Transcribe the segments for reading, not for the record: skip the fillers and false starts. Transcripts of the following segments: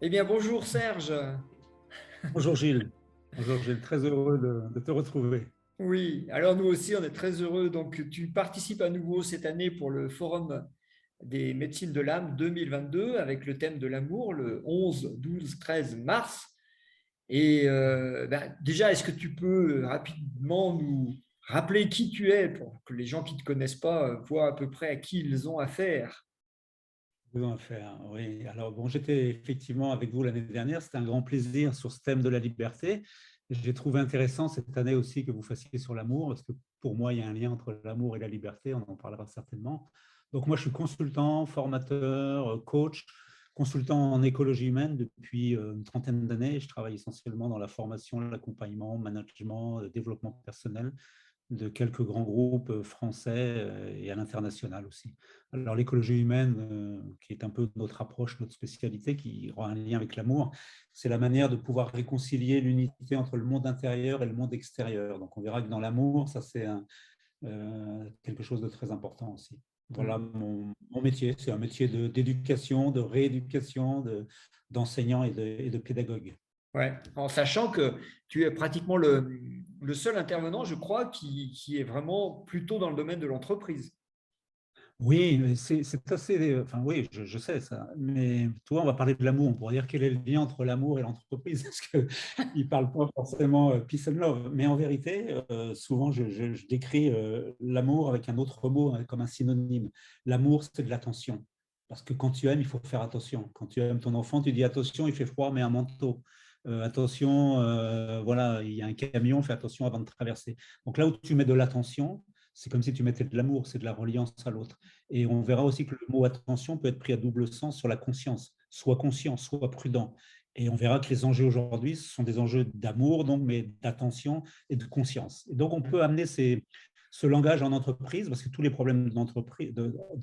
Eh bien, bonjour Serge. Bonjour Gilles. Bonjour Gilles, très heureux de te retrouver. Oui, alors nous aussi, on est très heureux. Donc, tu participes à nouveau cette année pour le Forum des médecines de l'âme 2022 avec le thème de l'amour le 11, 12, 13 mars. Et déjà, est-ce que tu peux rapidement nous rappeler qui tu es pour que les gens qui ne te connaissent pas voient à peu près à qui ils ont affaire? Faisons affaire. Oui, alors bon, j'étais effectivement avec vous l'année dernière. C'était un grand plaisir sur ce thème de la liberté. J'ai trouvé intéressant cette année aussi que vous fassiez sur l'amour, parce que pour moi, il y a un lien entre l'amour et la liberté. On en parlera certainement. Donc moi, je suis consultant, formateur, coach, consultant en écologie humaine depuis une trentaine d'années. Je travaille essentiellement dans la formation, l'accompagnement, management, développement personnel de quelques grands groupes français et à l'international aussi. Alors l'écologie humaine, qui est un peu notre approche, notre spécialité, qui aura un lien avec l'amour, c'est la manière de pouvoir réconcilier l'unité entre le monde intérieur et le monde extérieur. Donc on verra que dans l'amour, ça c'est quelque chose de très important aussi. Voilà mon métier, c'est un métier d'éducation, de rééducation, d'enseignant et de pédagogue. Ouais, en sachant que tu es pratiquement le seul intervenant, je crois, qui est vraiment plutôt dans le domaine de l'entreprise. Oui, mais c'est assez. Enfin, oui, je sais ça. Mais toi, on va parler de l'amour. On pourrait dire quel est le lien entre l'amour et l'entreprise, parce qu'ils ne parlent pas forcément peace and love. Mais en vérité, souvent, je décris l'amour avec un autre mot, hein, comme un synonyme. L'amour, c'est de l'attention. Parce que quand tu aimes, il faut faire attention. Quand tu aimes ton enfant, tu dis attention, il fait froid, mets un manteau. Attention, voilà, il y a un camion, fais attention avant de traverser. Donc là où tu mets de l'attention, c'est comme si tu mettais de l'amour, c'est de la reliance à l'autre. Et on verra aussi que le mot attention peut être pris à double sens sur la conscience. Sois conscient, sois prudent. Et on verra que les enjeux aujourd'hui, ce sont des enjeux d'amour, donc, mais d'attention et de conscience. Et donc, on peut amener ce langage en entreprise, parce que tous les problèmes dans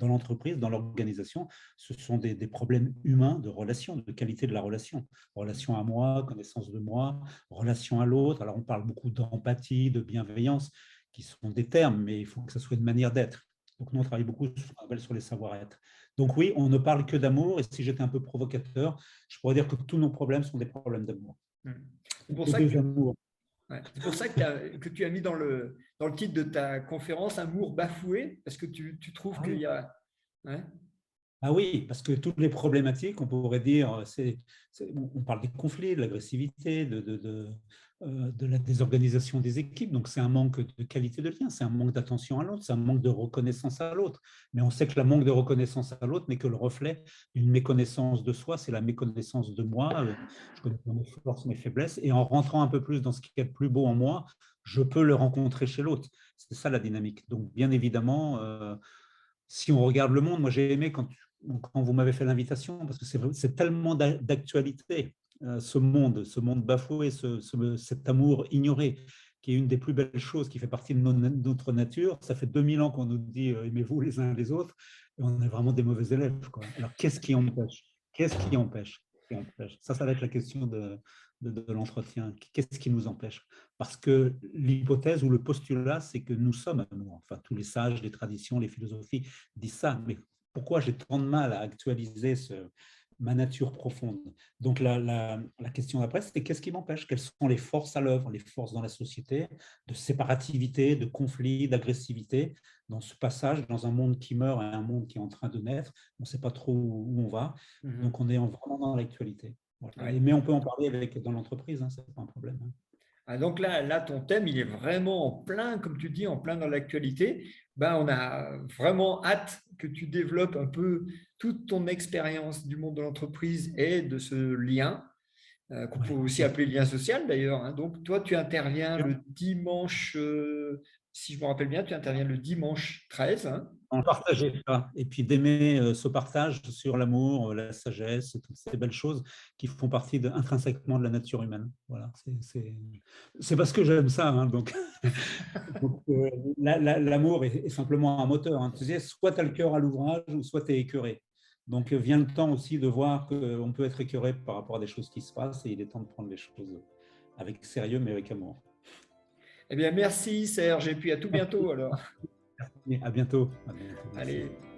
l'entreprise, dans l'organisation, ce sont des problèmes humains de relation, de qualité de la relation. Relation à moi, connaissance de moi, relation à l'autre. Alors, on parle beaucoup d'empathie, de bienveillance, qui sont des termes, mais il faut que ça soit une manière d'être. Donc, nous, on travaille beaucoup sur les savoir-être. Donc, oui, on ne parle que d'amour. Et si j'étais un peu provocateur, je pourrais dire que tous nos problèmes sont des problèmes d'amour. C'est pour Le ça que désamour. ouais, c'est pour ça que tu as mis dans le titre de ta conférence Amour bafoué, parce que tu trouves Ah qu'il oui. y a. Ouais. Ah oui, parce que toutes les problématiques, on pourrait dire, on parle des conflits, de l'agressivité, de la désorganisation des équipes. Donc, c'est un manque de qualité de lien, c'est un manque d'attention à l'autre, c'est un manque de reconnaissance à l'autre. Mais on sait que le manque de reconnaissance à l'autre n'est que le reflet d'une méconnaissance de soi, c'est la méconnaissance de moi. Je connais mes forces, mes faiblesses. Et en rentrant un peu plus dans ce qui est le plus beau en moi, je peux le rencontrer chez l'autre. C'est ça la dynamique. Donc, bien évidemment, si on regarde le monde, moi j'ai aimé quand vous m'avez fait l'invitation, parce que c'est tellement d'actualité, ce monde bafoué, cet amour ignoré, qui est une des plus belles choses, qui fait partie de notre nature. Ça fait 2000 ans qu'on nous dit aimez-vous les uns les autres, et on est vraiment des mauvais élèves, quoi. Alors qu'est-ce qui empêche? Qu'est-ce qui empêche? Qui empêche ça va être la question de l'entretien. Qu'est-ce qui nous empêche? Parce que l'hypothèse ou le postulat, c'est que nous sommes amour. Enfin, tous les sages, les traditions, les philosophies disent ça. Mais pourquoi j'ai tant de mal à actualiser ma nature profonde? Donc, la question d'après, c'est qu'est-ce qui m'empêche? Quelles sont les forces à l'œuvre, les forces dans la société, de séparativité, de conflit, d'agressivité, dans ce passage, dans un monde qui meurt et un monde qui est en train de naître? On ne sait pas trop où on va. Mhm. Donc, on est vraiment dans l'actualité. Voilà. Ouais. Mais on peut en parler dans l'entreprise, hein, ce n'est pas un problème. Hein. Ah, donc là, ton thème, il est vraiment en plein, comme tu dis, en plein dans l'actualité. Ben, on a vraiment hâte que tu développes un peu toute ton expérience du monde de l'entreprise et de ce lien, qu'on peut Ouais. aussi appeler lien social d'ailleurs, hein. Donc, toi, tu interviens le dimanche, si je me rappelle bien, tu interviens le dimanche 13, hein. En partager ça. Et puis d'aimer ce partage sur l'amour, la sagesse, et toutes ces belles choses qui font partie intrinsèquement de la nature humaine. Voilà, c'est parce que j'aime ça. Hein, donc, l'amour est simplement un moteur. Hein. Tu sais, soit tu as le cœur à l'ouvrage, ou soit tu es écœuré. Donc vient le temps aussi de voir qu'on peut être écœuré par rapport à des choses qui se passent, et il est temps de prendre les choses avec sérieux, mais avec amour. Eh bien, merci Serge, et puis à tout bientôt alors. Merci. À bientôt. À bientôt. Merci. Allez.